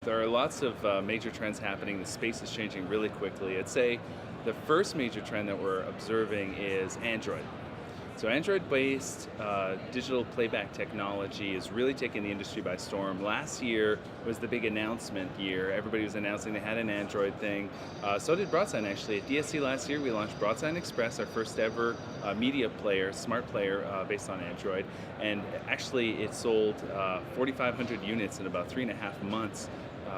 There are lots of major trends happening. The space is changing really quickly. I'd say the first major trend that we're observing is Android. So Android-based digital playback technology is really taking the industry by storm. Last year was the big announcement year. Everybody was announcing they had an Android thing. So did BroadSign actually. At DSE last year, we launched BroadSign Express, our first ever media player, smart player based on Android. And actually it sold 4,500 units in about 3.5 months.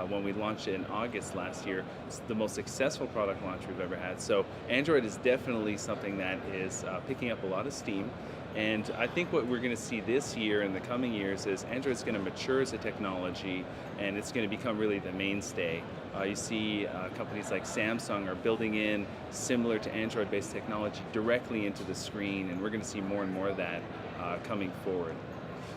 When we launched it in August last year. It's the most successful product launch we've ever had. So Android is definitely something that is picking up a lot of steam. And I think what we're going to see this year and the coming years is Android's going to mature as a technology, and it's going to become really the mainstay. You see companies like Samsung are building in similar to Android-based technology directly into the screen, and we're going to see more and more of that coming forward.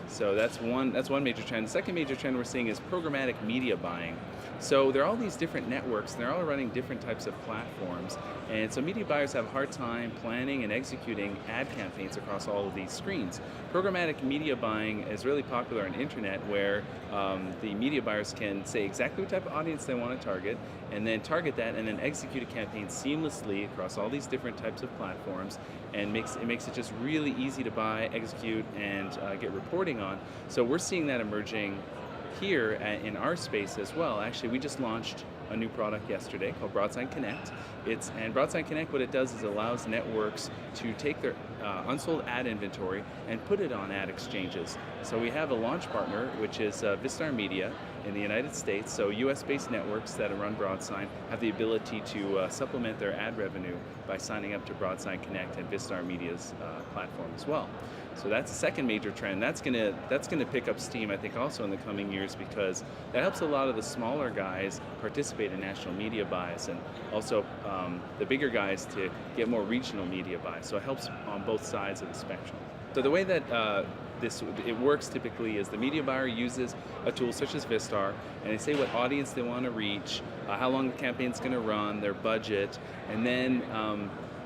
So that's one major trend. The second major trend we're seeing is programmatic media buying. So there are all these different networks, and they're all running different types of platforms. And so media buyers have a hard time planning and executing ad campaigns across all of these screens. Programmatic media buying is really popular on the internet, where the media buyers can say exactly what type of audience they want to target, and then target that, and then execute a campaign seamlessly across all these different types of platforms, and it makes it just really easy to buy, execute, and get reporting on. So we're seeing that emerging here in our space as well. Actually, we just launched a new product yesterday called BroadSign Connect. And BroadSign Connect, what it does is allows networks to take their unsold ad inventory and put it on ad exchanges. So we have a launch partner, which is Vistar Media in the United States. So US-based networks that run BroadSign have the ability to supplement their ad revenue by signing up to BroadSign Connect and Vistar Media's platform as well. So that's the second major trend. That's gonna pick up steam, I think, also in the coming years, because that helps a lot of the smaller guys participate in national media buys, and also the bigger guys to get more regional media buys. So it helps on both sides of the spectrum. So the way that it works typically is the media buyer uses a tool such as Vistar, and they say what audience they want to reach, how long the campaign's going to run, their budget, and then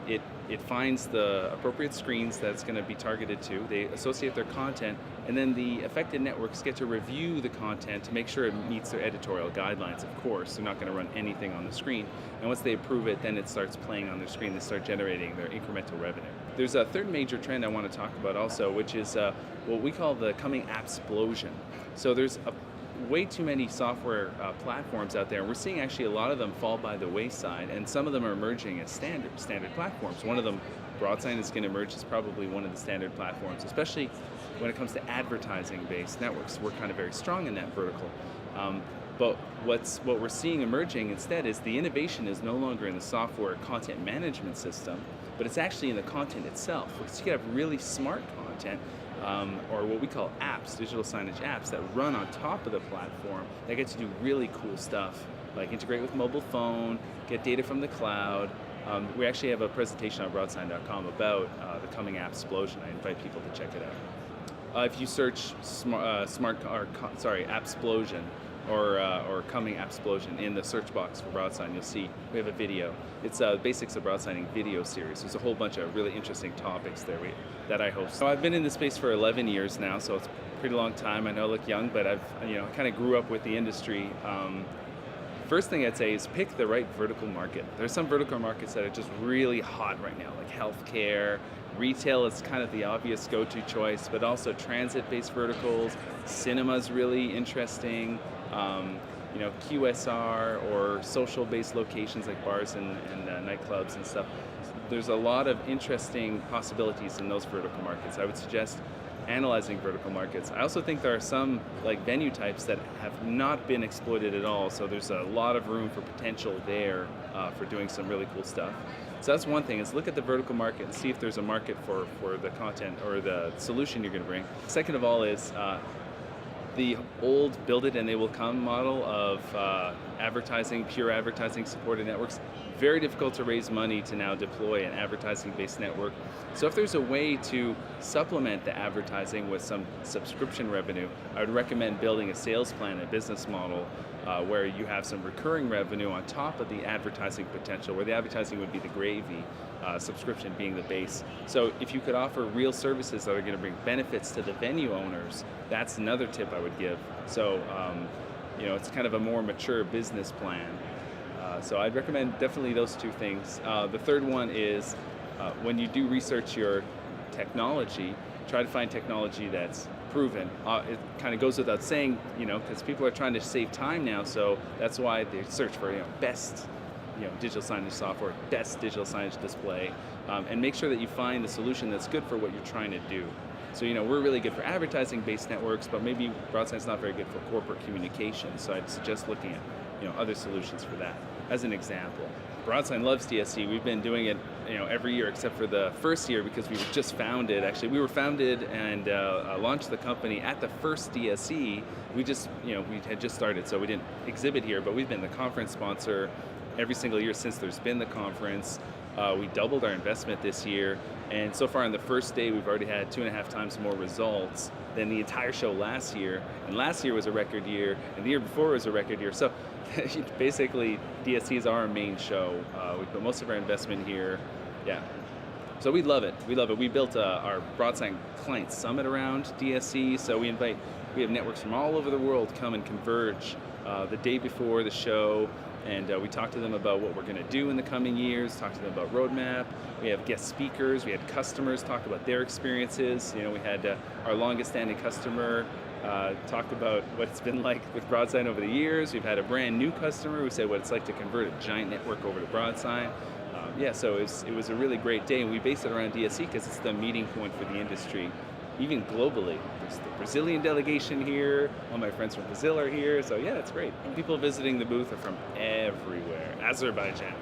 it finds the appropriate screens that it's going to be targeted to. They associate their content, and then the affected networks get to review the content to make sure it meets their editorial guidelines, of course. They're not going to run anything on the screen. And once they approve it, then it starts playing on their screen. They start generating their incremental revenue. There's a third major trend I want to talk about also, which is what we call the coming appsplosion. So there's way too many software platforms out there, and we're seeing actually a lot of them fall by the wayside, and some of them are emerging as standard platforms. One of them, BroadSign, is going to emerge as probably one of the standard platforms, especially when it comes to advertising-based networks. We're kind of very strong in that vertical. But what we're seeing emerging instead is the innovation is no longer in the software content management system, but it's actually in the content itself. Because you can have really smart content, or what we call apps, digital signage apps, that run on top of the platform that get to do really cool stuff, like integrate with mobile phone, get data from the cloud. We actually have a presentation on BroadSign.com about the coming appsplosion. I invite people to check it out. If you search appsplosion or coming appsplosion in the search box for BroadSign, you'll see we have a video. It's Basics of BroadSigning video series. There's a whole bunch of really interesting topics there that I host. So I've been in this space for 11 years now, so it's a pretty long time. I know I look young, but I kind of grew up with the industry. First thing I'd say is pick the right vertical market. There's some vertical markets that are just really hot right now, like healthcare. Retail is kind of the obvious go-to choice, but also transit-based verticals. Cinema's really interesting. QSR or social-based locations like bars and nightclubs and stuff. There's a lot of interesting possibilities in those vertical markets. I would suggest analyzing vertical markets. I also think there are some venue types that have not been exploited at all, so there's a lot of room for potential there for doing some really cool stuff. So that's one thing, is look at the vertical market and see if there's a market for the content or the solution you're going to bring. Second of all is the old build it and they will come model of pure advertising supported networks. Very difficult to raise money to now deploy an advertising-based network. So if there's a way to supplement the advertising with some subscription revenue, I would recommend building a sales plan, a business model where you have some recurring revenue on top of the advertising potential, where the advertising would be the gravy, subscription being the base. So if you could offer real services that are going to bring benefits to the venue owners, that's another tip I would give. So it's kind of a more mature business plan. So I'd recommend definitely those two things. The third one is when you do research your technology, try to find technology that's proven. It kind of goes without saying, because people are trying to save time now, so that's why they search for best digital signage software, best digital signage display, and make sure that you find the solution that's good for what you're trying to do. So we're really good for advertising-based networks, but maybe BroadSign's not very good for corporate communication. So I'd suggest looking at other solutions for that. As an example, BroadSign loves DSE. We've been doing it every year except for the first year because we were just founded. Actually, we were founded and launched the company at the first DSE. We had just started, so we didn't exhibit here, but we've been the conference sponsor every single year since there's been the conference. We doubled our investment this year, and so far on the first day we've already had 2.5 times more results than the entire show last year. And last year was a record year, and the year before was a record year. So basically DSE is our main show. We put most of our investment here. Yeah. So we love it. We love it. We built our BroadSign Client Summit around DSE, so we have networks from all over the world come and converge the day before the show. And we talk to them about what we're going to do in the coming years, talk to them about roadmap. We have guest speakers, we had customers talk about their experiences. We had our longest standing customer talk about what it's been like with BroadSign over the years. We've had a brand new customer who said what it's like to convert a giant network over to BroadSign. So it was a really great day, and we based it around DSE because it's the meeting point for the industry. Even globally, there's the Brazilian delegation here. All my friends from Brazil are here, so yeah, it's great. And people visiting the booth are from everywhere. Azerbaijan.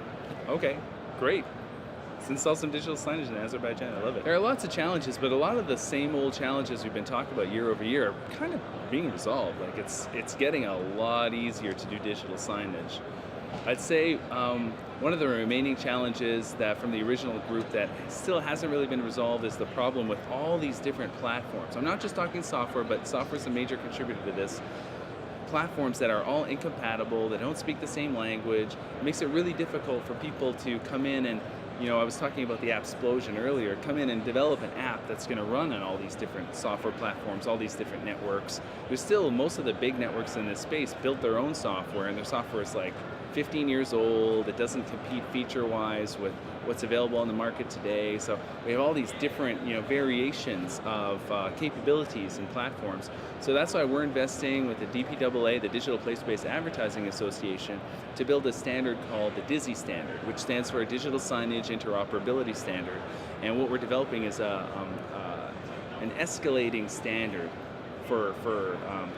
Okay, great. Let's install some digital signage in Azerbaijan. I love it. There are lots of challenges, but a lot of the same old challenges we've been talking about year over year are kind of being resolved. Like it's getting a lot easier to do digital signage. I'd say one of the remaining challenges that from the original group that still hasn't really been resolved is the problem with all these different platforms. I'm not just talking software, but software is a major contributor to this. Platforms that are all incompatible, that don't speak the same language. It makes it really difficult for people to come in and, I was talking about the Appsplosion earlier, come in and develop an app that's going to run on all these different software platforms, all these different networks. There's still, most of the big networks in this space built their own software, and their software is like 15 years old. It doesn't compete feature-wise with what's available on the market today. So we have all these different, variations of capabilities and platforms. So that's why we're investing with the DPAA, the Digital Place-Based Advertising Association, to build a standard called the DSE standard, which stands for a Digital Signage Interoperability Standard. And what we're developing is an escalating standard for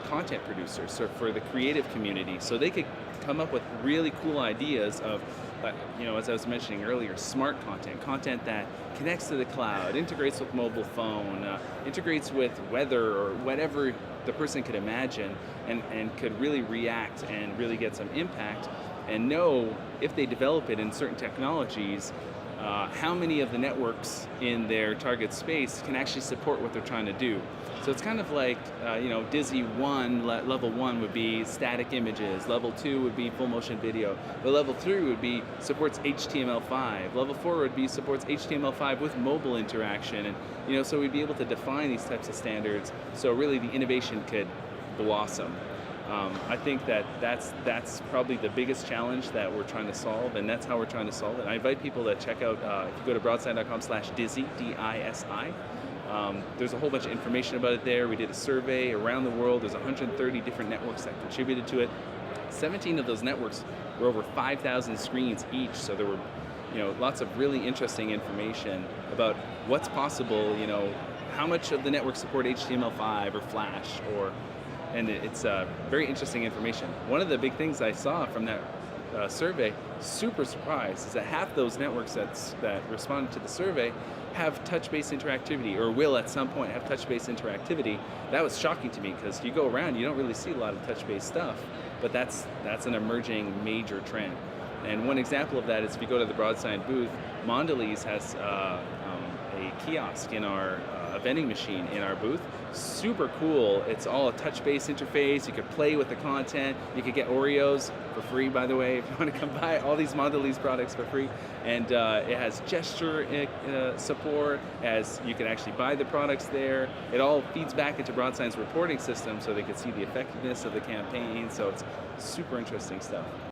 content producers, so for the creative community, so they could come up with really cool ideas of, as I was mentioning earlier, smart content that connects to the cloud, integrates with mobile phone, integrates with weather or whatever the person could imagine, and could really react and really get some impact, and know if they develop it in certain technologies, how many of the networks in their target space can actually support what they're trying to do. So it's kind of like, DSE 1, level 1 would be static images, level 2 would be full motion video, but level 3 would be supports HTML5, level 4 would be supports HTML5 with mobile interaction, and so we'd be able to define these types of standards so really the innovation could blossom. I think that's probably the biggest challenge that we're trying to solve, and that's how we're trying to solve it. I invite people to check out, if you go to broadsign.com/DSE, DISI, there's a whole bunch of information about it there. We did a survey around the world. There's 130 different networks that contributed to it. 17 of those networks were over 5,000 screens each, so there were lots of really interesting information about what's possible, how much of the networks support HTML5 or Flash, and it's very interesting information. One of the big things I saw from that survey, super surprised, is that half those networks that responded to the survey have touch-based interactivity, or will at some point have touch-based interactivity. That was shocking to me because you go around, you don't really see a lot of touch-based stuff, but that's an emerging major trend. And one example of that is if you go to the BroadSign booth, Mondelez has a kiosk in our vending machine in our booth. Super cool. It's all a touch-based interface. You could play with the content. You could get Oreos for free, by the way, if you want to come buy all these Mondelez products for free. And it has gesture support, as you can actually buy the products there. It all feeds back into BroadSign's reporting system so they can see the effectiveness of the campaign. So it's super interesting stuff.